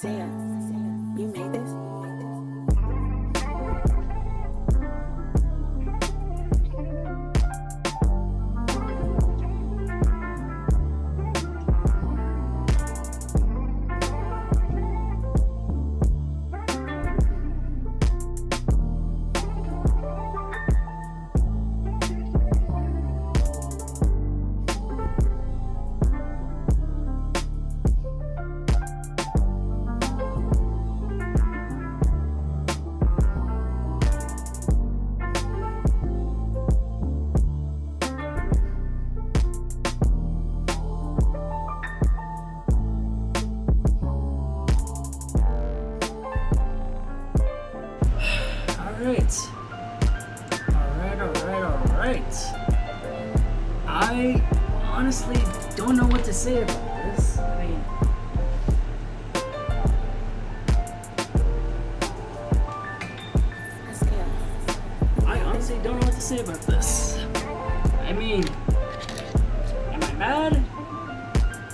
Isaiah, you made this? Alright. I honestly don't know what to say about this. Isaiah. I honestly don't know what to say about this. I mean, am I mad?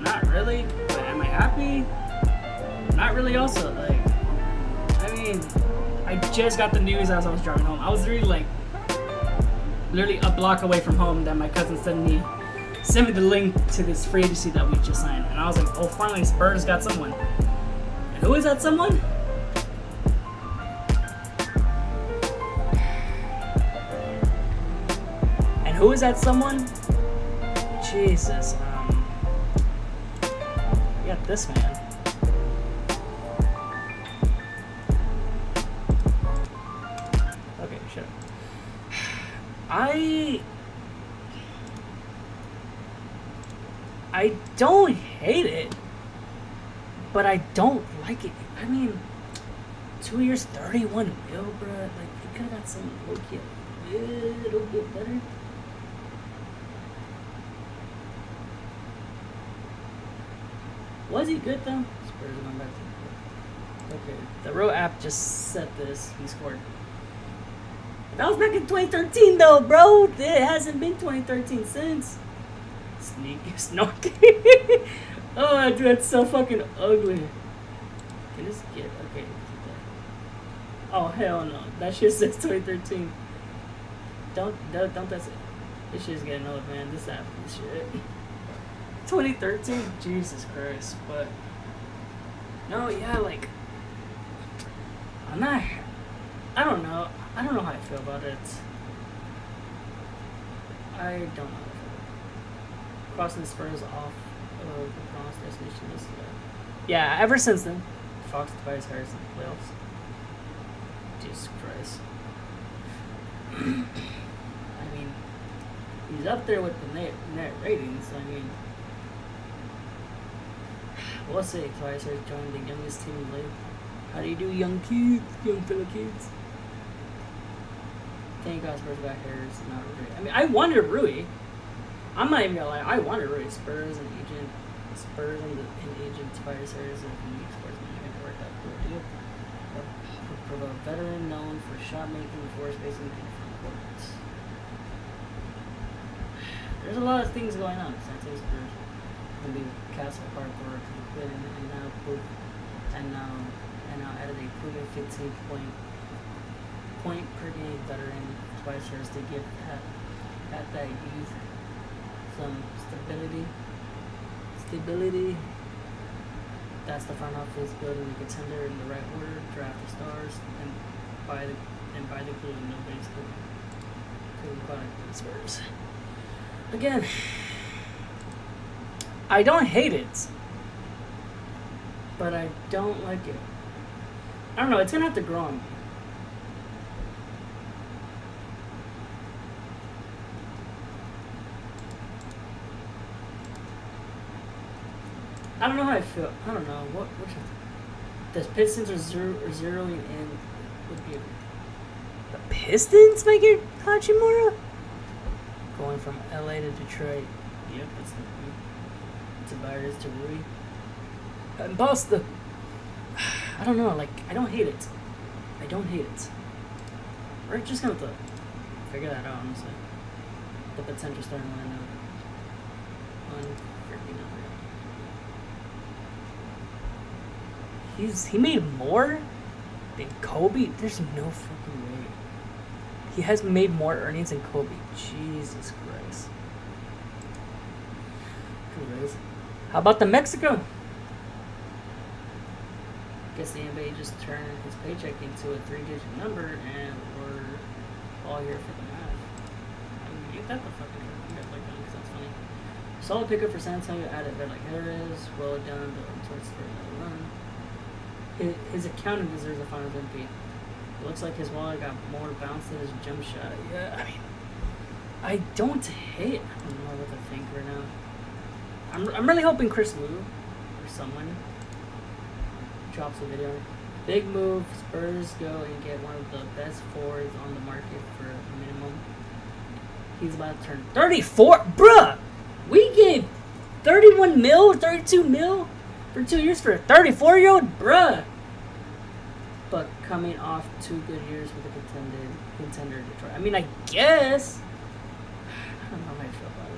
Not really. But am I happy? Not really also. I just got the news as I was driving home. I was literally a block away from home that my cousin sent me the link to this free agency that we just signed. And I was like, oh, finally Spurs got someone. And who is that someone? And who is that someone? Jesus. We got this man. Okay, shut up. I don't hate it, but I don't like it. I mean, 2 years, 31 mil, bro. Like, you could have got some low-key a little bit better. Was he good though? Spurs going back to okay. The Row app just set this. He scored. That was back in 2013 though, bro. It hasn't been 2013 since. Sneaky snorky. Oh, dude, that's so fucking ugly. Can this get okay? Oh hell no. That shit says 2013. Don't that's it. This shit's getting old, man. This app is shit. 2013? Jesus Christ. But no, yeah, like I don't know. I don't know how I feel about it. I don't know how I feel. Crossing the Spurs off of the bronze destination list. Yeah, ever since then, Fox, Tobias Harris in the playoffs. Jesus Christ. I mean, he's up there with the net ratings. I mean, we'll see. Tobias Harris joined the youngest team in the league. How do you do, young fellow kids? Thank God Spurs got Harris, not Rui. I mean, I wanted Rui. I'm not even gonna lie. I wanted Rui. Spurs and agent Tobias Harris and unique sports management worked out for a deal. For a veteran known for shot making, force spacing, and front court. There's a lot of things going on. Santos Spurs will be Castle Hardcore and now added a proven 15-point per game veteran Tobias Harris to give at that youth some stability. That's the front office building the contender in the right order, draft the stars, and buy the clue. Nobody's could buy the Spurs. Again, I don't hate it, but I don't like it. I don't know. It's gonna have to grow on me. I don't know how I feel. I don't know. What should the Pistons are zeroing in would be the Pistons making Hachimura? Going from LA to Detroit. Yep, that's the move. Tobias to Rui. And Boston. I don't know, like, I don't hate it. We're just gonna have to figure that out, honestly. The potential starting lineup. Unfreaking unreal. he made more than Kobe. There's no fucking way. He has made more earnings than Kobe. Jesus Christ. Anyways, how about the Mexico? Guess the NBA just turned his paycheck into a 3-digit number, and we're all here for the math. I mean, ain't that the fucking truth? You guys like that because that's funny. Solid pickup for San Antonio. Added bet like Harris. Well done towards for another run. His accountant deserves a Finals MVP. It looks like his wallet got more bounce than his jump shot. Yeah, I mean, I don't hate. I don't know what to think right now. I'm really hoping Chris Wu or someone drops a video. Big move. Spurs go and get one of the best forwards on the market for a minimum. He's about to turn 34. Bruh! We gave 31 mil, 32 mil for 2 years for a 34-year-old? Bruh! But coming off 2 good years with a contender Detroit. I mean, I guess. I don't know how I feel about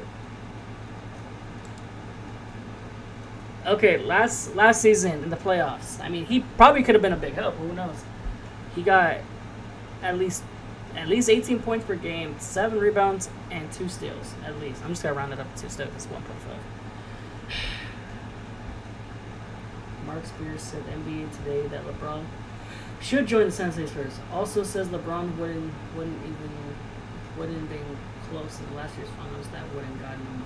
it. Okay, last season in the playoffs. I mean, he probably could have been a big help. Who knows? He got at least 18 points per game, 7 rebounds, and 2 steals. At least. I'm just gonna round it up to 2 steals. That's 1.5. Mark Spears said NBA Today that LeBron should join the San Jose Spurs. Also says LeBron wouldn't been close in last year's finals. That wouldn't gotten him.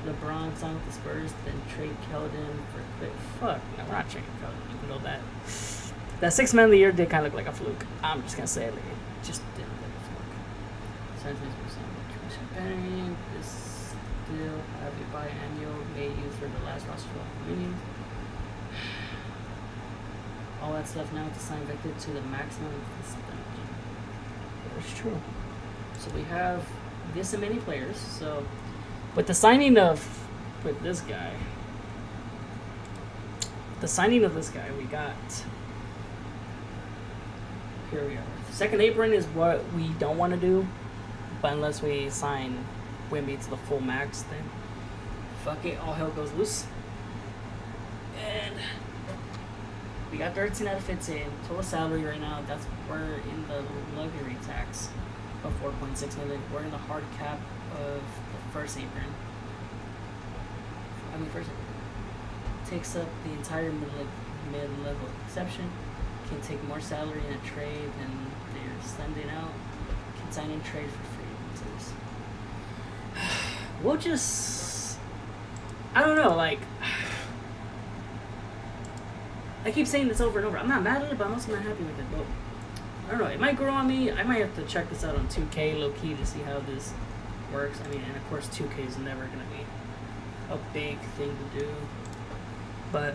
LeBron signed with the Spurs, then trade Keldon for quick. Fuck, no, we're not trading Keldon. You know that. That 6th man of the year did kind of look like a fluke. I'm just gonna say it, like, it just didn't look like a fluke. San Jose Spurs signed Champagne. This still have a biannual made used for the last roster meetings. All that stuff now to sign Victor to the maximum extension. That's true. So we have this many players. So with the signing of this guy, we got. Here we are. Second apron is what we don't want to do, but unless we sign Wemby to the full max, then fuck it, all hell goes loose. And we got 13 out of 15 total salary right now. We're in the luxury tax of 4.6 million. We're in the hard cap of the first apron. First apron takes up the entire mid-level exception. Can take more salary in a trade than they're sending out. Can sign in trade for free. We'll just, I don't know, like, I keep saying this over and over. I'm not mad at it, but I'm also not happy with it. But I don't know, it might grow on me. I might have to check this out on 2K low key to see how this works. I mean, and of course 2K is never gonna be a big thing to do, but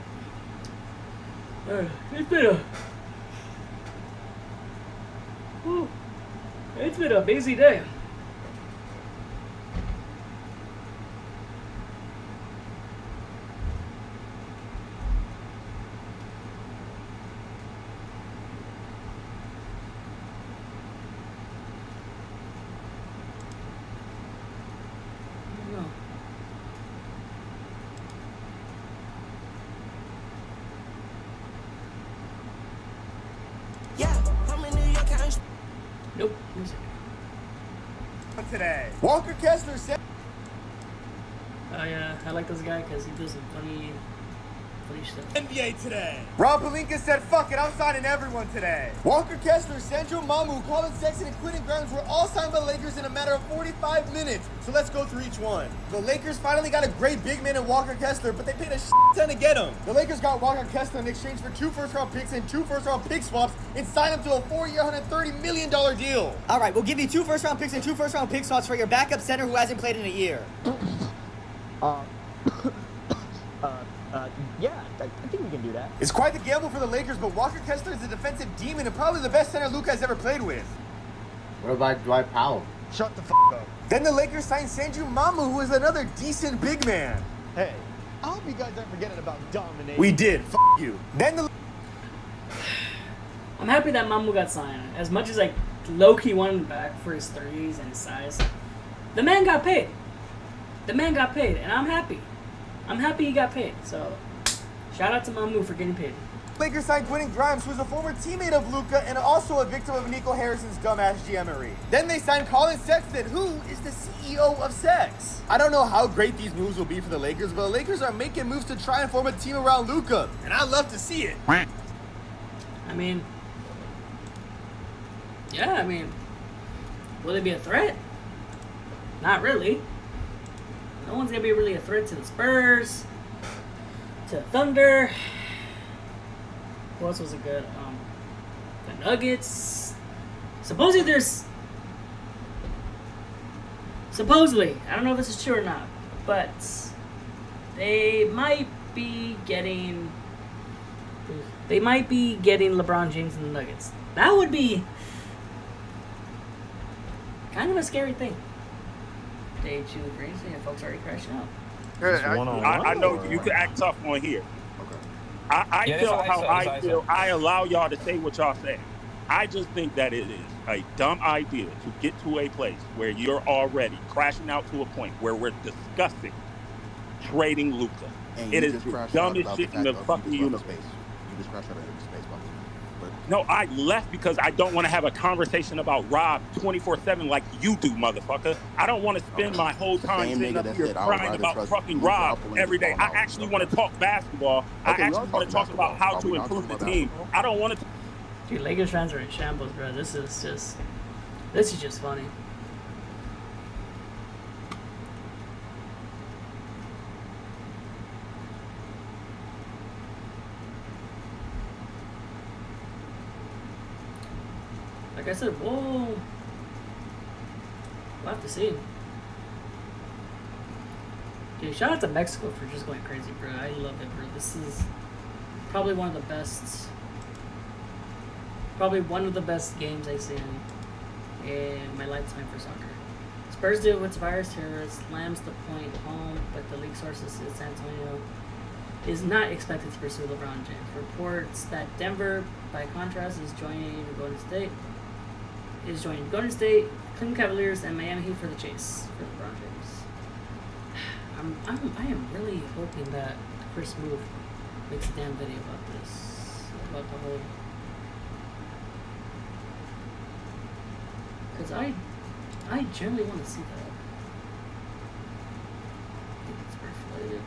it's been a busy day. Nope. Today, Walker Kessler said. Oh yeah, I like this guy because he does some funny stuff. NBA Today. Rob Pelinka said, "Fuck it, I'm signing everyone today." Walker Kessler, Sandro Mamu, Colin Sexton, and Quentin Grimes were all signed by the Lakers in a matter of 45 minutes. So let's go through each one. The Lakers finally got a great big man in Walker Kessler, but they paid a ton to get him. The Lakers got Walker Kessler in exchange for 2 first-round picks and 2 first-round pick swaps and signed him to a 4-year, $130 million deal. All right, we'll give you 2 first-round picks and 2 first-round pick swaps for your backup center who hasn't played in a year. Yeah, I think we can do that. It's quite the gamble for the Lakers, but Walker Kessler is a defensive demon and probably the best center Luka has ever played with. What about Dwight Powell? Shut the f*** up. Then the Lakers signed Sandro Mamu, who is another decent big man. Hey, I hope you guys aren't forgetting about domination. We did. F*** you. Then the... I'm happy that Mamu got signed. As much as I low-key wanted him back for his 30s and his size, the man got paid. And I'm happy. I'm happy he got paid. So, shout out to Mamu for getting paid. Lakers signed Quentin Grimes, who's a former teammate of Luka and also a victim of Nico Harrison's dumbass GMery. Then they signed Colin Sexton, who is the CEO of Sex. I don't know how great these moves will be for the Lakers, but the Lakers are making moves to try and form a team around Luka, and I love to see it. I mean, yeah, I mean, will they be a threat? Not really. No one's gonna be really a threat to the Spurs, to the Thunder. Who else was it good? The Nuggets. Supposedly, I don't know if this is true or not, but they might be getting LeBron James and the Nuggets. That would be kind of a scary thing. Day 2 Green State, folks already crashing out. I know you can act tough on here. I Yeah, feel that's how what I I feel. I allow y'all to say what y'all say. I just think that it is a dumb idea to get to a place where you're already crashing out to a point where we're discussing trading Luka. It is the dumbest shit in the fucking universe. You just crashed out of space, buddy. No, I left because I don't want to have a conversation about Rob 24/7 like you do, motherfucker. I don't want to spend my whole time sitting up here crying about fucking Rob every day. I actually want to talk basketball. I actually want to talk about how to improve the team. I don't want to. Dude, Lakers fans are in shambles, bro. This is just funny. Like I said, we'll have to see. Dude, shout out to Mexico for just going crazy, bro. I love it, bro. This is probably one of the best games I've seen in my lifetime for soccer. Spurs do with Tobias Harris, slams the point home, but the league sources says San Antonio is not expected to pursue LeBron James. Reports that Denver, by contrast, is joining Golden State, Cleveland Cavaliers, and Miami Heat for the chase for LeBron James. I am really hoping that Chris Move makes a damn video about this, about the whole. Because I generally want to see that. I think it's Spurs related.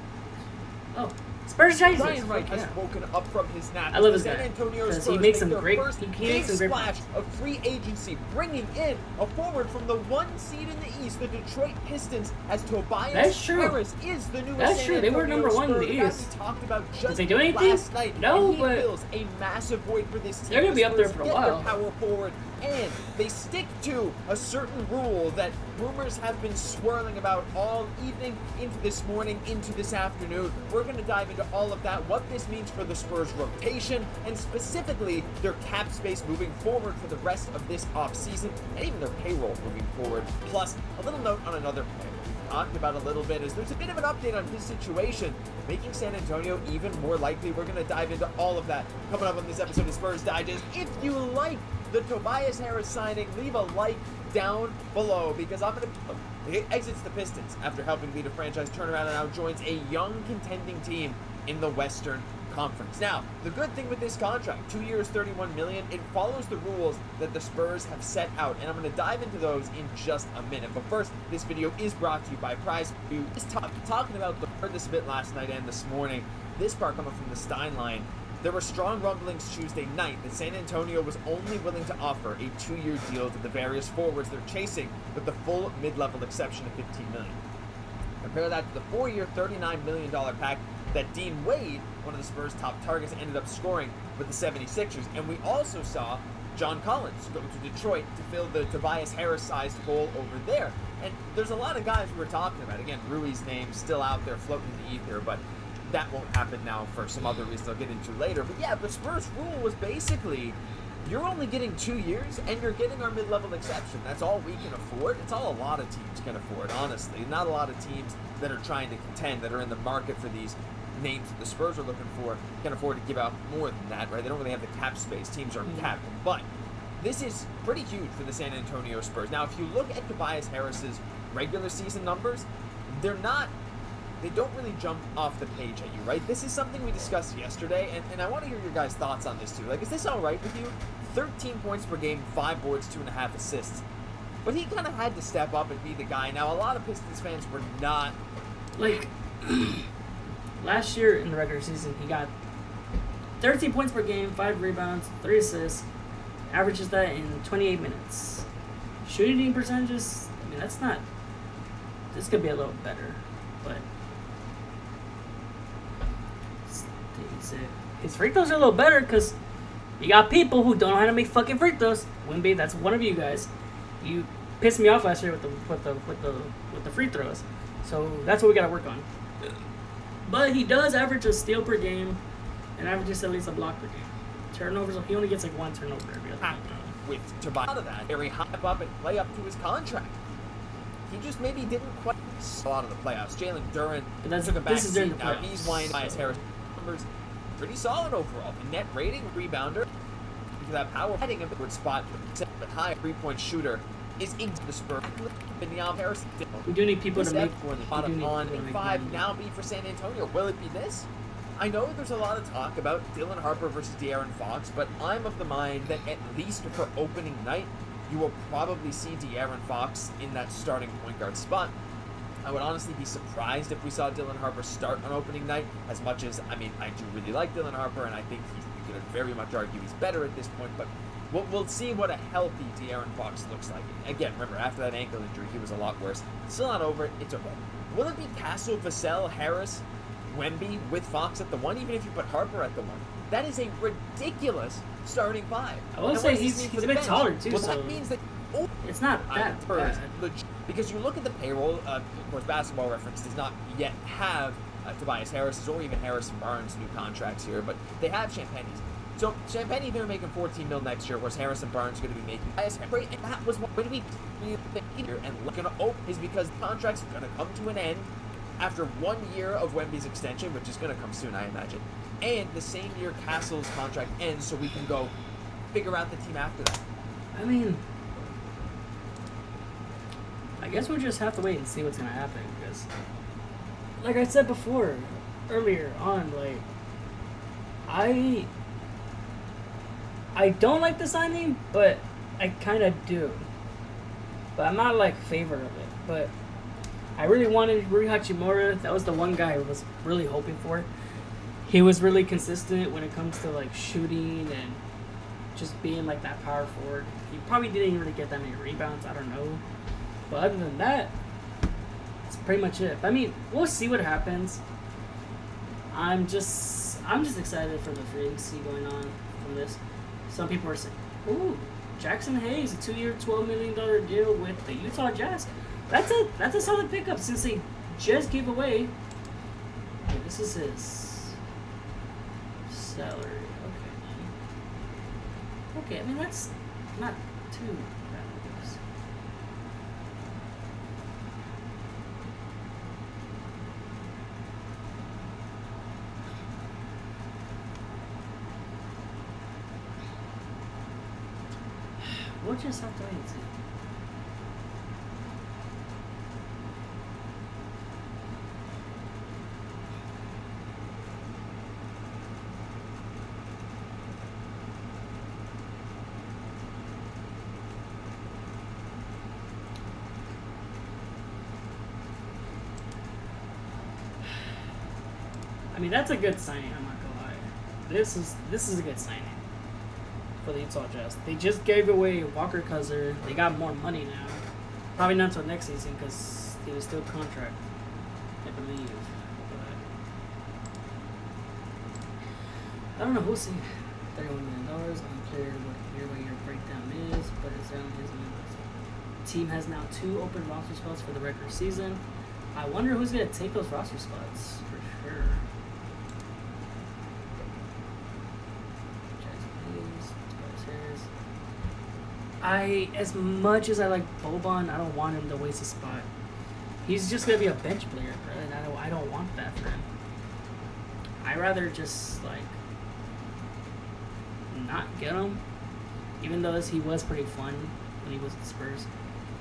Oh, Spurs Giants. Ryan Wright has woken up from his nap. I love this San guy, Antonio 'cause he Spurs makes make some their great- first he big makes some great splash points. of free agency, bringing in a forward from the 1 seed in the East, the Detroit Pistons, as Tobias That's true. Harris is the newest That's San true. They were Antonio number 1 in the Spurs. That East. we talked about just Did they do anything? last night. No, and he but fills a massive void for this team. they're gonna The be up there Spurs for a get while. their power forward, and they stick to a certain rule that rumors have been swirling about all evening, into this morning, into this afternoon. We're going to dive into all of that, what this means for the Spurs rotation, and specifically their cap space moving forward for the rest of this offseason, and even their payroll moving forward. Plus, a little note on another player we talked about a little bit is there's a bit of an update on his situation, making San Antonio even more likely. We're going to dive into all of that coming up on this episode of Spurs Digest. If you like the Tobias Harris signing, leave a like down below, because I'm going to... He exits the Pistons after helping lead a franchise turnaround and now joins a young contending team in the Western Conference. Now, the good thing with this contract, 2 years, $31 million, it follows the rules that the Spurs have set out, and I'm going to dive into those in just a minute. But first, this video is brought to you by Prize View. Talking about, heard this a bit last night and this morning, this part coming from the Stein line. There were strong rumblings Tuesday night that San Antonio was only willing to offer a 2-year deal to the various forwards they're chasing, with the full mid-level exception of $15 million. Compare that to the 4-year, $39 million pack that Dean Wade, one of the Spurs' top targets, ended up scoring with the 76ers. And we also saw John Collins go to Detroit to fill the Tobias Harris-sized hole over there. And there's a lot of guys we were talking about. Again, Rui's name still out there floating in the ether, but that won't happen now for some other reasons I'll get into later. But yeah, the Spurs rule was basically, you're only getting 2 years and you're getting our mid-level exception. That's all we can afford. It's all a lot of teams can afford, honestly. Not a lot of teams that are trying to contend, that are in the market for these names that the Spurs are looking for, can afford to give out more than that, right? They don't really have the cap space. Teams are capped. But this is pretty huge for the San Antonio Spurs. Now, if you look at Tobias Harris's regular season numbers, they don't really jump off the page at you, right? This is something we discussed yesterday, and I want to hear your guys' thoughts on this too. Like, is this all right with you? 13 points per game, 5 boards, 2.5 assists. But he kind of had to step up and be the guy. Now, a lot of Pistons fans were not... Like, last year in the regular season, he got 13 points per game, 5 rebounds, 3 assists, averages that in 28 minutes. Shooting percentages, I mean, that's not... This could be a little better, but... His free throws are a little better because you got people who don't know how to make fucking free throws. Wimby, that's one of you guys. You pissed me off last year with the free throws. So that's what we gotta work on. But he does average a steal per game and averages at least a block per game. Turnovers, he only gets like 1 turnover every other game. With Tobias out of that, very hop up and play up to his contract. He just maybe didn't quite a lot of the playoffs. Jalen Duren took a back seat. Now he's winding by his Harris numbers. Pretty solid overall. The net rating, rebounder, because that power heading him toward spot, but high 3-point shooter is into the Spurs. Beniam Harris. We do need people to make for the bottom on and 5 now be for San Antonio. Will it be this? I know there's a lot of talk about Dylan Harper versus De'Aaron Fox, but I'm of the mind that at least for opening night, you will probably see De'Aaron Fox in that starting point guard spot. I would honestly be surprised if we saw Dylan Harper start on opening night, as much as, I mean, I do really like Dylan Harper, and I think you could very much argue he's better at this point, but we'll see what a healthy De'Aaron Fox looks like. Again, remember, after that ankle injury, he was a lot worse. Still not over it. It's okay. Will it be Castle, Vassell, Harris, Wemby with Fox at the 1, even if you put Harper at the 1? That is a ridiculous starting 5. I will say he's a bit taller, too, well, so that means that... it's not that bad. Because you look at the payroll, of course, Basketball Reference does not yet have Tobias Harris's or even Harrison Barnes' new contracts here, but they have Champagne's. So Champagne, they're making $14 million next year, whereas Harrison Barnes is going to be making great, and that was what we here and going to open is because the contracts are going to come to an end after 1 year of Wemby's extension, which is going to come soon, I imagine, and the same year Castle's contract ends, so we can go figure out the team after that. I mean, I guess we'll just have to wait and see what's going to happen, because, like I said before, earlier on, like, I don't like the signing, but I kind of do. But I'm not, like, favor of it. But I really wanted Rui Hachimura. That was the one guy I was really hoping for. He was really consistent when it comes to, like, shooting and just being, like, that power forward. He probably didn't really get that many rebounds. I don't know. But other than that, that's pretty much it. I mean, we'll see what happens. I'm just excited for the free agency going on from this. Some people are saying, ooh, Jackson Hayes, a 2-year, $12 million deal with the Utah Jazz. That's a solid pickup since they just gave away. Okay, this is his salary. Okay, I mean, that's not too bad, I guess. We'll just have to wait and see. I mean, that's a good signing, I'm not gonna lie. This is a good signing for the Utah Jazz. They just gave away Walker Kessler. They got more money now. Probably not until next season because he was still contract, I believe. But I don't know. We'll see. $31 million. Unclear what year-by-year breakdown is, but it's only his numbers. The team has now 2 open roster spots for the regular season. I wonder who's gonna take those roster spots for sure. As much as I like Boban, I don't want him to waste a spot. He's just gonna be a bench player, bro, and I don't want that for him. I'd rather just like not get him, even though he was pretty fun when he was at the Spurs.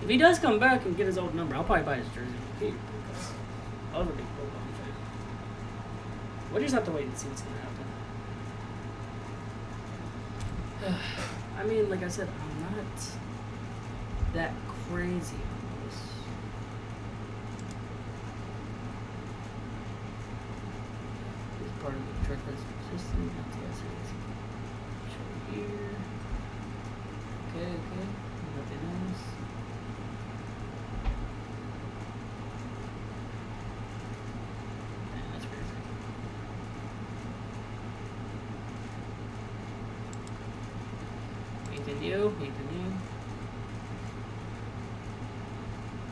If he does come back and get his old number, I'll probably buy his jersey because I was a big Boban fan. We'll just have to wait and see what's gonna happen. I mean, like I said, I'm not that crazy on this. It's part of the truck system. Show here. Okay, okay. Nothing else. Man, that's crazy. Anything new? Anything new?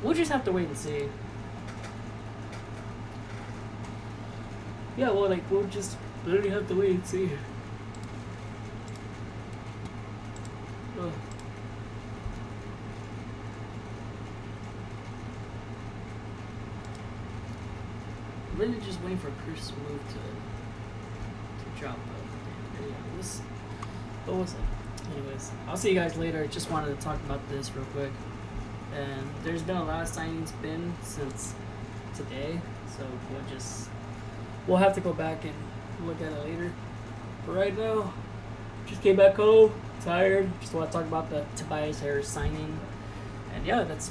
We'll just have to wait and see. Yeah, well, like, we'll just literally have to wait and see. Ugh. Really just waiting for Chris move to drop the video. What was it? Anyways, I'll see you guys later. Just wanted to talk about this real quick. And there's been a lot of signings since today, so we'll have to go back and look at it later. But right now, just came back home, tired. Just want to talk about the Tobias Harris signing. And yeah, that's